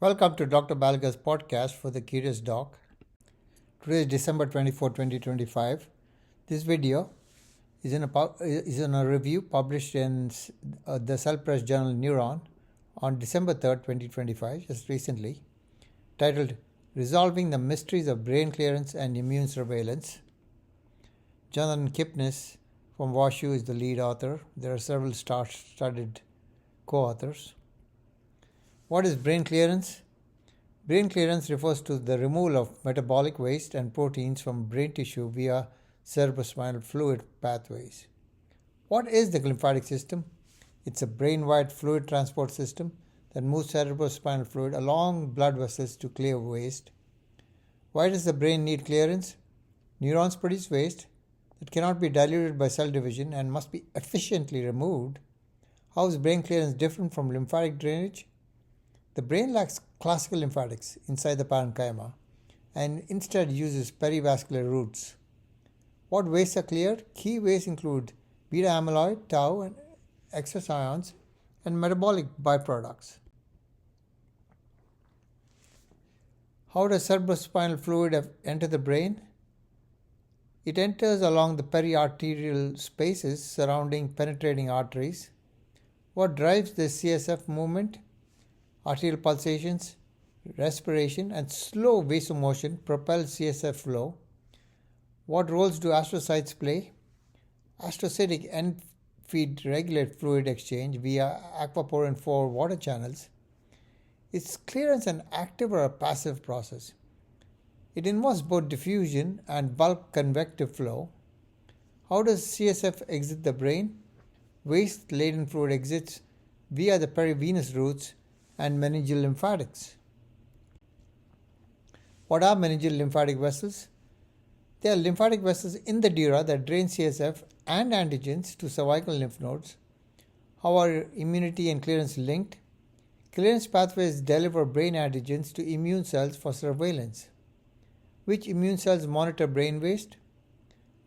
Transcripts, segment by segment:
Welcome to Dr. Balga's podcast for the Curious Doc. Today is December 24, 2025. This video is in a review published in the Cell Press journal Neuron on December 3rd, 2025, just recently, titled Resolving the Mysteries of Brain Clearance and Immune Surveillance. Jonathan Kipnis from WashU is the lead author. There are several star-studded co-authors. What is brain clearance? Brain clearance refers to the removal of metabolic waste and proteins from brain tissue via cerebrospinal fluid pathways. What is the glymphatic system? It's a brain-wide fluid transport system that moves cerebrospinal fluid along blood vessels to clear waste. Why does the brain need clearance? Neurons produce waste that cannot be diluted by cell division and must be efficiently removed. How is brain clearance different from lymphatic drainage? The brain lacks classical lymphatics inside the parenchyma and instead uses perivascular routes. What wastes are cleared? Key wastes include beta-amyloid, tau, and excess ions, and metabolic byproducts. How does cerebrospinal fluid enter the brain? It enters along the periarterial spaces surrounding penetrating arteries. What drives the CSF movement? Arterial pulsations, respiration, and slow vasomotion propel CSF flow. What roles do astrocytes play? Astrocytic end feed regulate fluid exchange via aquaporin 4 water channels. Is clearance an active or a passive process? It involves both diffusion and bulk convective flow. How does CSF exit the brain? Waste-laden fluid exits via the perivenous routes and meningeal lymphatics. What are meningeal lymphatic vessels? They are lymphatic vessels in the dura that drain CSF and antigens to cervical lymph nodes. How are immunity and clearance linked? Clearance pathways deliver brain antigens to immune cells for surveillance. Which immune cells monitor brain waste?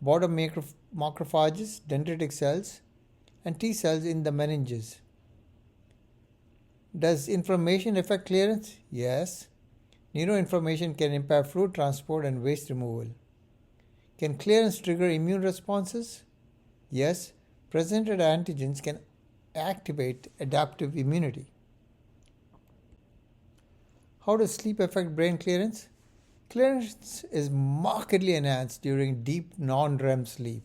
Border macrophages, dendritic cells, and T cells in the meninges. Does inflammation affect clearance? Yes. Neuroinflammation can impair fluid transport and waste removal. Can clearance trigger immune responses? Yes. Presented antigens can activate adaptive immunity. How does sleep affect brain clearance? Clearance is markedly enhanced during deep non-REM sleep.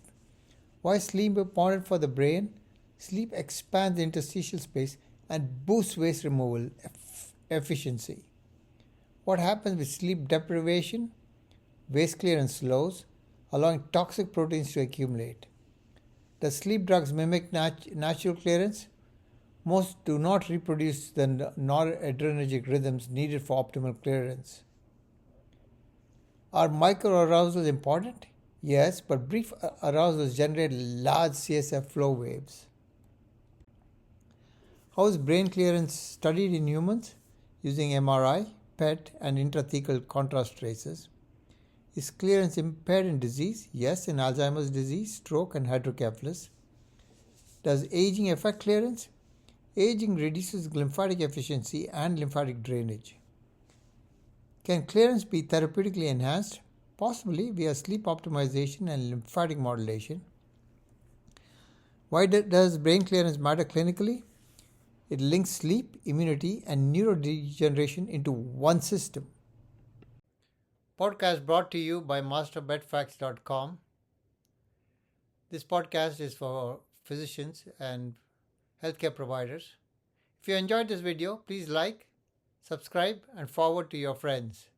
Why is sleep important for the brain? Sleep expands the interstitial space and boosts waste removal efficiency. What happens with sleep deprivation? Waste clearance slows, allowing toxic proteins to accumulate. Does sleep drugs mimic natural clearance? Most do not reproduce the noradrenergic rhythms needed for optimal clearance. Are microarousals important? Yes, but brief arousals generate large CSF flow waves. How is brain clearance studied in humans? Using MRI, PET, and intrathecal contrast traces. Is clearance impaired in disease? Yes, in Alzheimer's disease, stroke, and hydrocephalus. Does aging affect clearance? Aging reduces glymphatic efficiency and lymphatic drainage. Can clearance be therapeutically enhanced? Possibly via sleep optimization and lymphatic modulation. Why does brain clearance matter clinically? It links sleep, immunity, and neurodegeneration into one system. Podcast brought to you by masterbedfacts.com. This podcast is for physicians and healthcare providers. If you enjoyed this video, please like, subscribe, and forward to your friends.